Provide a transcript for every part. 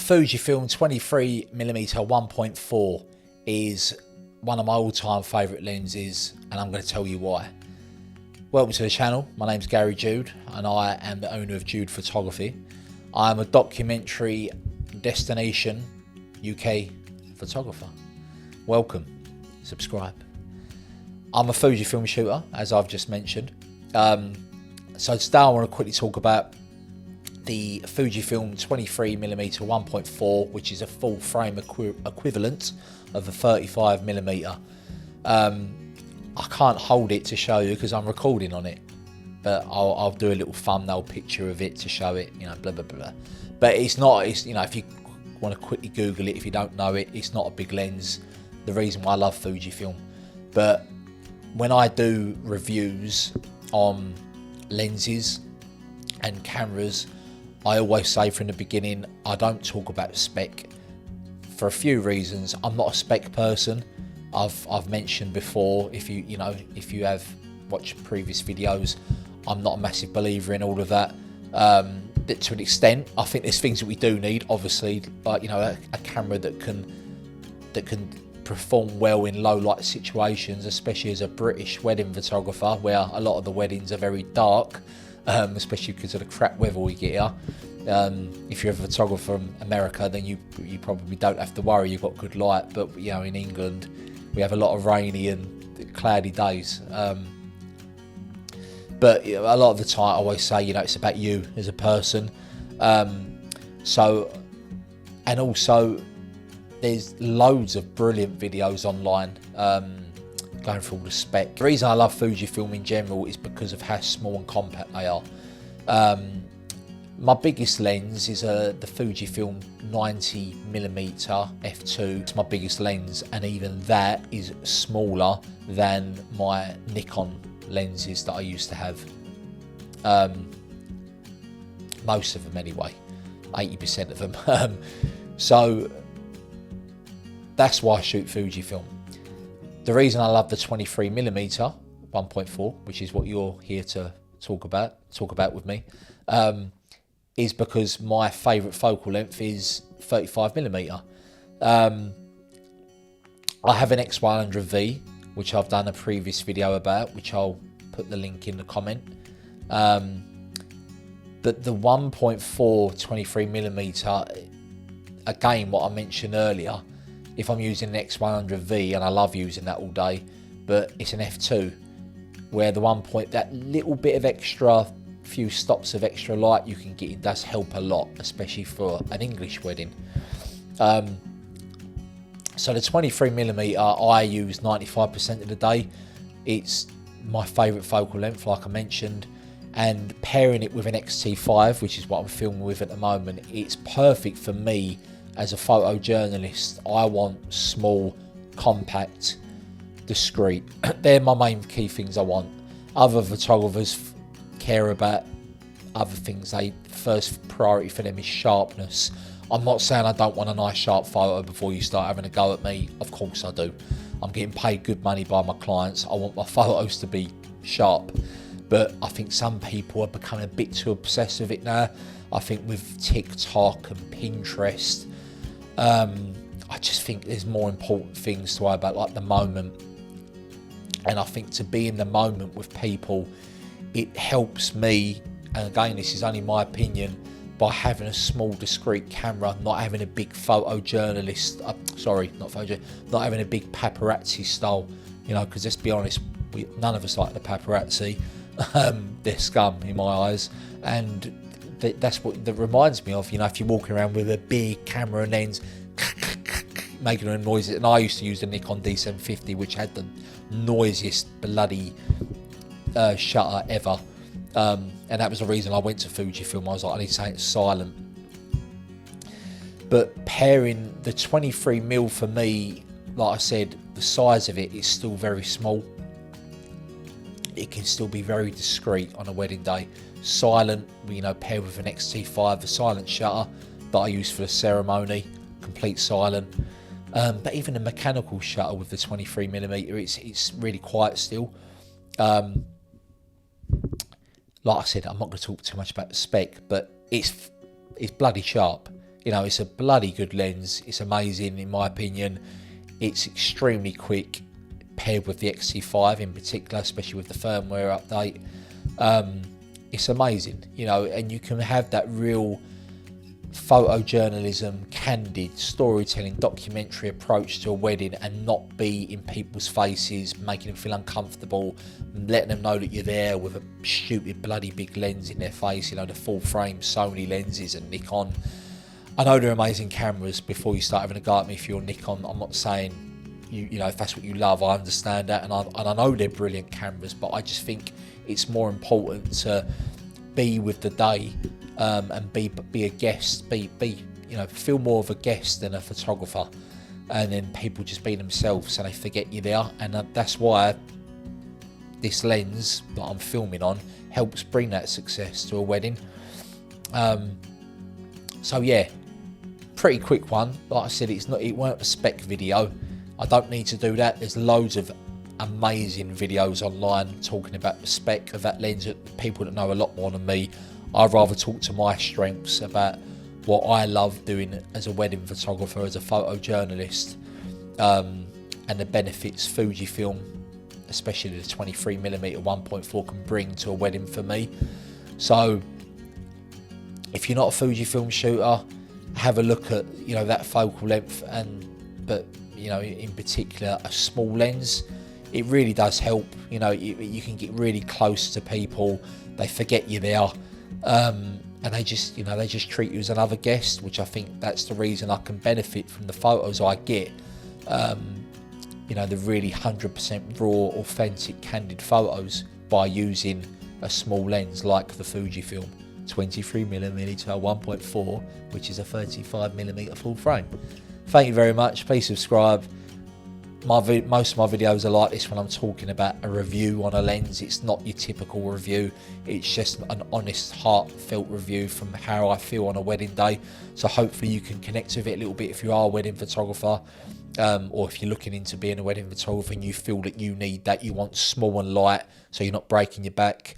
Fujifilm 23mm 1.4 is one of my all-time favourite lenses, and I'm going to tell you why. Welcome to the channel. My name's Gary Jude and I am the owner of Jude Photography. I am a documentary destination UK photographer. Welcome, subscribe. I'm a Fujifilm shooter, as I've just mentioned. So today I want to quickly talk about the Fujifilm 23mm 1.4, which is a full frame equivalent of a 35mm. I can't hold it to show you because I'm recording on it, but I'll do a little thumbnail picture of it to show it, you know, blah blah blah. But it's not, you know, if you want to quickly Google it, if you don't know it, it's not a big lens. The reason why I love Fujifilm, but when I do reviews on lenses and cameras, I always say from the beginning, I don't talk about spec for a few reasons. I'm not a spec person. I've mentioned before, if you have watched previous videos, I'm not a massive believer in all of that. To an extent, I think there's things that we do need, obviously, like, you know, a camera that can perform well in low light situations, especially as a British wedding photographer, where a lot of the weddings are very dark. Especially because of the crap weather we get here. If you're a photographer from America, then you probably don't have to worry, you've got good light. But you know, in England, we have a lot of rainy and cloudy days. But you know, a lot of the time, I always say, you know, it's about you as a person. And also, there's loads of brilliant videos online. Going through all the spec. The reason I love Fujifilm in general is because of how small and compact they are. My biggest lens is the Fujifilm 90mm f2. It's my biggest lens, and even that is smaller than my Nikon lenses that I used to have. Most of them anyway, 80% of them. So that's why I shoot Fujifilm. The reason I love the 23mm 1.4, which is what you're here to talk about with me, is because my favourite focal length is 35mm. I have an X100V, which I've done a previous video about, which I'll put the link in the comment. But the 1.4 23mm, again, what I mentioned earlier, if I'm using an X100V, and I love using that all day, but it's an f2, where the that little bit of extra, few stops of extra light you can get, it does help a lot, especially for an English wedding. So the 23mm I use 95% of the day. It's my favourite focal length, like I mentioned, and pairing it with an X-T5, which is what I'm filming with at the moment, it's perfect for me. As a photojournalist, I want small, compact, discreet. They're my main key things I want. Other photographers care about other things. First priority for them is sharpness. I'm not saying I don't want a nice sharp photo before you start having a go at me. Of course I do. I'm getting paid good money by my clients. I want my photos to be sharp. But I think some people are becoming a bit too obsessed with it now. I think with TikTok and Pinterest, I just think there's more important things to worry about, like the moment. And I think to be in the moment with people, it helps me, and again, this is only my opinion, by having a small discreet camera, not having a big photojournalist, not having a big paparazzi style, you know, because let's be honest, none of us like the paparazzi. They're scum in my eyes, and that's what that reminds me of. You know, if you're walking around with a big camera lens making a noise, and I used to use the Nikon D750, which had the noisiest bloody shutter ever, and that was the reason I went to Fujifilm. I was like, I need something silent. But pairing the 23mm for me, like I said, the size of it is still very small. It can still be very discreet on a wedding day. Silent, you know, paired with an X-T5, the silent shutter that I use for the ceremony, complete silent. But even a mechanical shutter with the 23mm, it's really quiet still. Like I said, I'm not going to talk too much about the spec, but it's bloody sharp. You know, it's a bloody good lens. It's amazing in my opinion. It's extremely quick paired with the XT5 in particular, especially with the firmware update. It's amazing, you know, and you can have that real photojournalism, candid storytelling, documentary approach to a wedding and not be in people's faces, making them feel uncomfortable, letting them know that you're there with a stupid bloody big lens in their face, you know, the full frame Sony lenses and Nikon. I know they're amazing cameras. Before you start having a go at me if you're Nikon, I'm not saying you know, if that's what you love, I understand that, and I know they're brilliant cameras, but I just think it's more important to be with the day, and be a guest, be you know, feel more of a guest than a photographer, and then people just be themselves and they forget you're there, and that's why this lens that I'm filming on helps bring that success to a wedding. So yeah, pretty quick one. Like I said, it weren't a spec video. I don't need to do that. There's loads of amazing videos online talking about the spec of that lens, people that know a lot more than me. I'd rather talk to my strengths about what I love doing as a wedding photographer, as a photojournalist, and the benefits Fujifilm, especially the 23mm 1.4, can bring to a wedding for me. So if you're not a Fujifilm shooter, have a look at, you know, that focal length, but you know, in particular a small lens. It really does help. You know, you can get really close to people, they forget you're there, and they just, you know, they just treat you as another guest, which I think that's the reason I can benefit from the photos I get. You know, the really 100% raw, authentic, candid photos by using a small lens like the Fujifilm 23mm 1.4, which is a 35mm full frame. Thank you very much. Please subscribe. Most of my videos are like this when I'm talking about a review on a lens. It's not your typical review. It's just an honest, heartfelt review from how I feel on a wedding day. So hopefully you can connect with it a little bit if you are a wedding photographer, or if you're looking into being a wedding photographer and you feel that you need that. You want small and light so you're not breaking your back,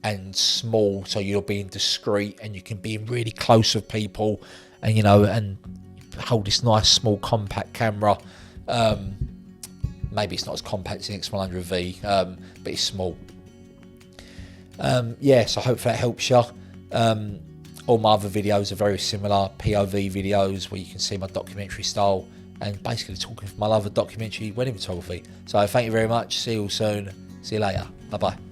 and small so you're being discreet and you can be really close with people, and you know, and hold this nice small compact camera. Maybe it's not as compact as the X100V, but it's small. Yeah, so hopefully that helps you. All my other videos are very similar, POV videos where you can see my documentary style and basically talking from my love of documentary wedding photography. So thank you very much. See you all soon. See you later. Bye bye.